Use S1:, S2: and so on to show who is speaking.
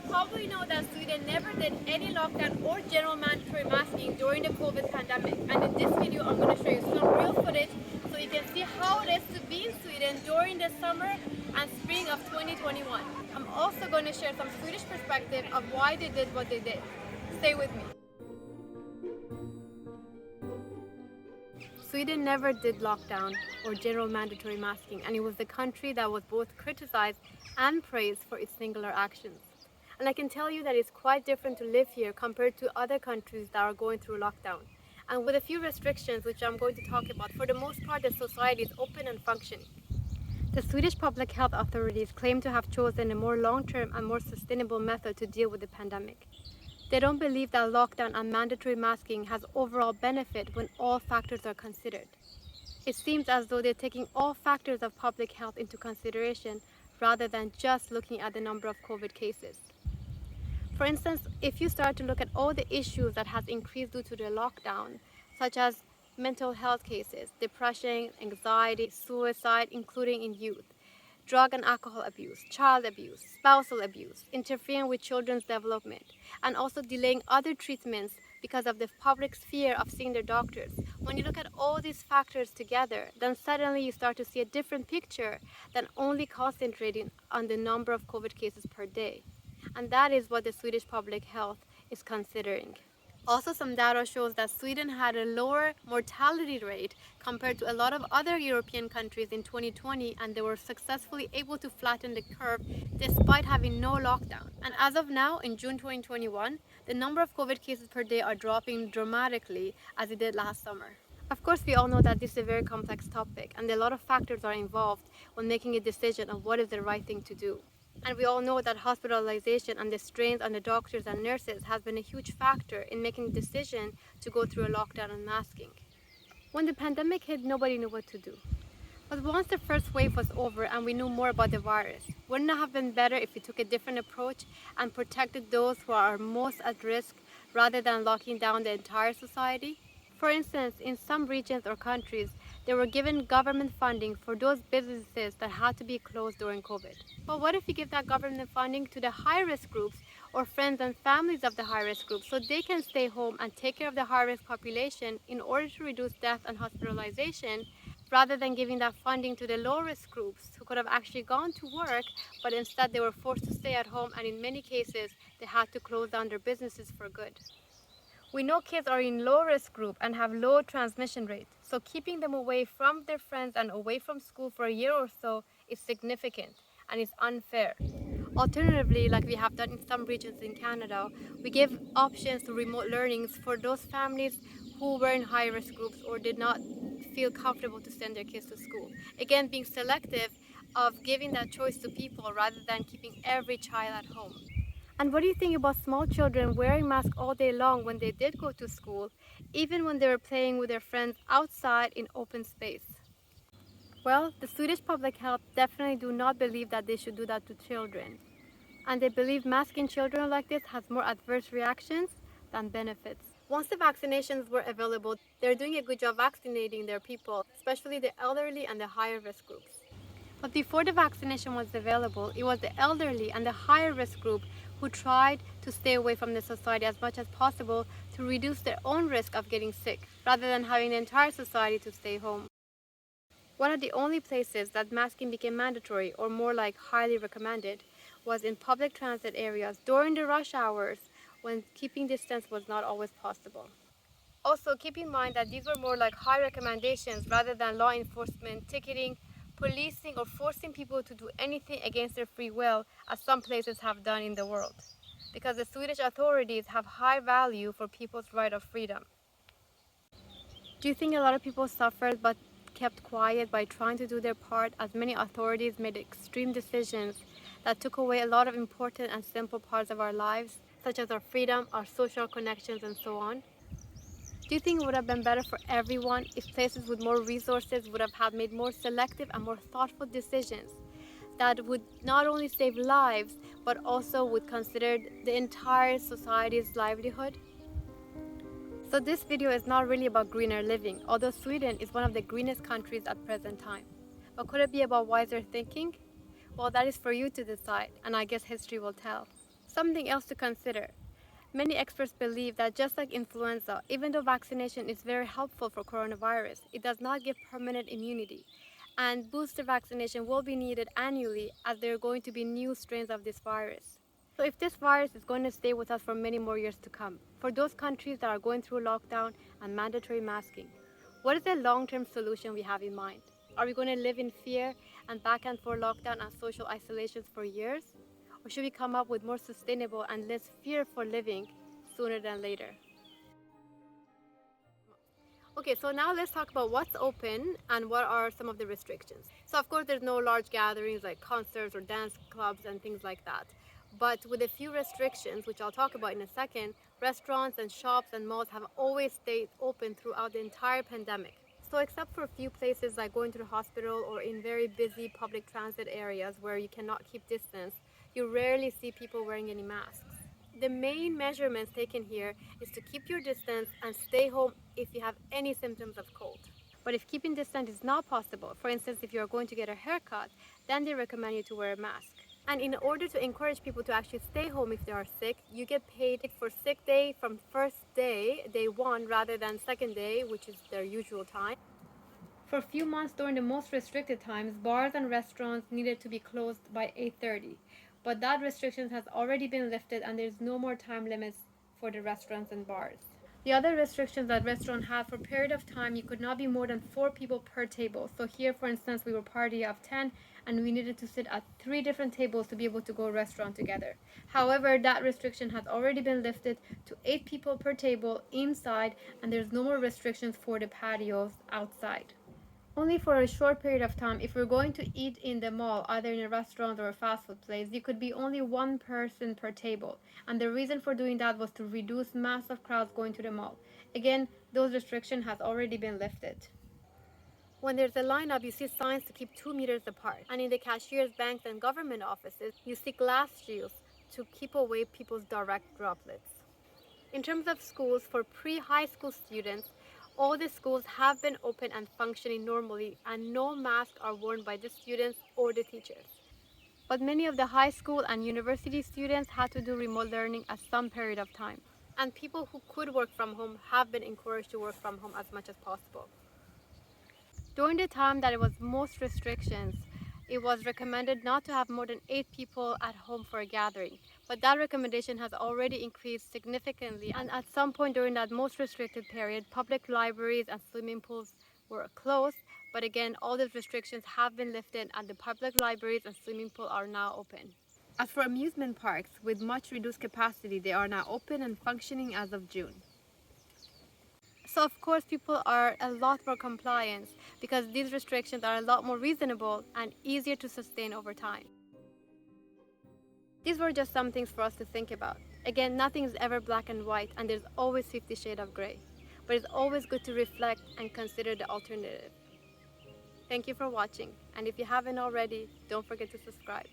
S1: probably know that Sweden never did any lockdown or general mandatory masking during the COVID pandemic. And in this video, I'm going to show you some real footage so you can see how it is to be in Sweden during the summer and spring of 2021. I'm also going to share some Swedish perspective of why they did what they did. Stay with me. Sweden never did lockdown or general mandatory masking, and it was the country that was both criticized and praised for its singular actions. And I can tell you that it's quite different to live here compared to other countries that are going through lockdown. And with a few restrictions, which I'm going to talk about, for the most part, the society is open and functioning. The Swedish public health authorities claim to have chosen a more long-term and more sustainable method to deal with the pandemic. They don't believe that lockdown and mandatory masking has overall benefit when all factors are considered. It seems as though they're taking all factors of public health into consideration rather than just looking at the number of COVID cases. For instance, if you start to look at all the issues that has increased due to the lockdown, such as mental health cases, depression, anxiety, suicide, including in youth, drug and alcohol abuse, child abuse, spousal abuse, interfering with children's development, and also delaying other treatments because of the public's fear of seeing their doctors. When you look at all these factors together, then suddenly you start to see a different picture than only concentrating on the number of COVID cases per day. And that is what the Swedish public health is considering. Also, some data shows that Sweden had a lower mortality rate compared to a lot of other European countries in 2020, and they were successfully able to flatten the curve despite having no lockdown. And as of now, in June 2021, the number of COVID cases per day are dropping dramatically as it did last summer. Of course, we all know that this is a very complex topic, and a lot of factors are involved when making a decision on what is the right thing to do. And we all know that hospitalization and the strains on the doctors and nurses has been a huge factor in making the decision to go through a lockdown and masking. When the pandemic hit, nobody knew what to do. But once the first wave was over and we knew more about the virus, wouldn't it have been better if we took a different approach and protected those who are most at risk rather than locking down the entire society? For instance, in some regions or countries, they were given government funding for those businesses that had to be closed during COVID. But what if we give that government funding to the high-risk groups or friends and families of the high-risk groups so they can stay home and take care of the high-risk population in order to reduce death and hospitalization, rather than giving that funding to the low-risk groups who could have actually gone to work, but instead they were forced to stay at home, and in many cases they had to close down their businesses for good. We know kids are in low-risk group and have low transmission rate, so keeping them away from their friends and away from school for a year or so is significant and is unfair. Alternatively, like we have done in some regions in Canada, we give options to remote learnings for those families who were in high-risk groups or did not feel comfortable to send their kids to school. Again, being selective of giving that choice to people rather than keeping every child at home. And what do you think about small children wearing masks all day long when they did go to school, even when they were playing with their friends outside in open space? Well, the Swedish public health definitely do not believe that they should do that to children. And they believe masking children like this has more adverse reactions than benefits. Once the vaccinations were available, they're doing a good job vaccinating their people, especially the elderly and the higher risk groups. But before the vaccination was available, it was the elderly and the higher risk group who tried to stay away from the society as much as possible to reduce their own risk of getting sick, rather than having the entire society to stay home. One of the only places that masking became mandatory, or more like highly recommended, was in public transit areas during the rush hours when keeping distance was not always possible. Also, keep in mind that these were more like high recommendations rather than law enforcement, ticketing, policing, or forcing people to do anything against their free will, as some places have done in the world. Because the Swedish authorities have high value for people's right of freedom. Do you think a lot of people suffered but kept quiet by trying to do their part, as many authorities made extreme decisions that took away a lot of important and simple parts of our lives, such as our freedom, our social connections, and so on? Do you think it would have been better for everyone if places with more resources would have had made more selective and more thoughtful decisions that would not only save lives, but also would consider the entire society's livelihood? So this video is not really about greener living, although Sweden is one of the greenest countries at present time. But could it be about wiser thinking? Well, that is for you to decide, and I guess history will tell. Something else to consider. Many experts believe that just like influenza, even though vaccination is very helpful for coronavirus, it does not give permanent immunity. And booster vaccination will be needed annually as there are going to be new strains of this virus. So if this virus is going to stay with us for many more years to come, for those countries that are going through lockdown and mandatory masking, what is the long-term solution we have in mind? Are we going to live in fear and back and forth lockdown and social isolations for years? Or should we come up with more sustainable and less fearful living sooner than later? Okay, so now let's talk about what's open and what are some of the restrictions. So of course there's no large gatherings like concerts or dance clubs and things like that. But with a few restrictions, which I'll talk about in a second, restaurants and shops and malls have always stayed open throughout the entire pandemic. So except for a few places like going to the hospital or in very busy public transit areas where you cannot keep distance, you rarely see people wearing any masks. The main measurements taken here is to keep your distance and stay home if you have any symptoms of cold. But if keeping distance is not possible, for instance, if you're going to get a haircut, then they recommend you to wear a mask. And in order to encourage people to actually stay home if they are sick, you get paid for sick day from first day, day one, rather than second day, which is their usual time. For a few months during the most restricted times, bars and restaurants needed to be closed by 8:30. But that restriction has already been lifted and there's no more time limits for the restaurants and bars. The other restrictions that restaurant had for a period of time, you could not be more than 4 people per table. So here, for instance, we were a party of 10 and we needed to sit at 3 different tables to be able to go restaurant together. However, that restriction has already been lifted to 8 people per table inside and there's no more restrictions for the patios outside. Only for a short period of time, if you're going to eat in the mall, either in a restaurant or a fast food place, you could be only one person per table. And the reason for doing that was to reduce massive crowds going to the mall. Again, those restrictions has already been lifted. When there's a lineup, you see signs to keep 2 meters apart. And in the cashiers, banks, and government offices, you see glass shields to keep away people's direct droplets. In terms of schools, for pre-high school students, all the schools have been open and functioning normally and no masks are worn by the students or the teachers. But many of the high school and university students had to do remote learning at some period of time. And people who could work from home have been encouraged to work from home as much as possible. During the time that it was most restrictions, it was recommended not to have more than 8 people at home for a gathering. But that recommendation has already increased significantly. And at some point during that most restricted period, public libraries and swimming pools were closed. But again, all those restrictions have been lifted and the public libraries and swimming pool are now open. As for amusement parks, with much reduced capacity, they are now open and functioning as of June. So of course people are a lot more compliant because these restrictions are a lot more reasonable and easier to sustain over time. These were just some things for us to think about. Again, nothing is ever black and white and there's always 50 shades of gray. But it's always good to reflect and consider the alternative. Thank you for watching, and if you haven't already, don't forget to subscribe.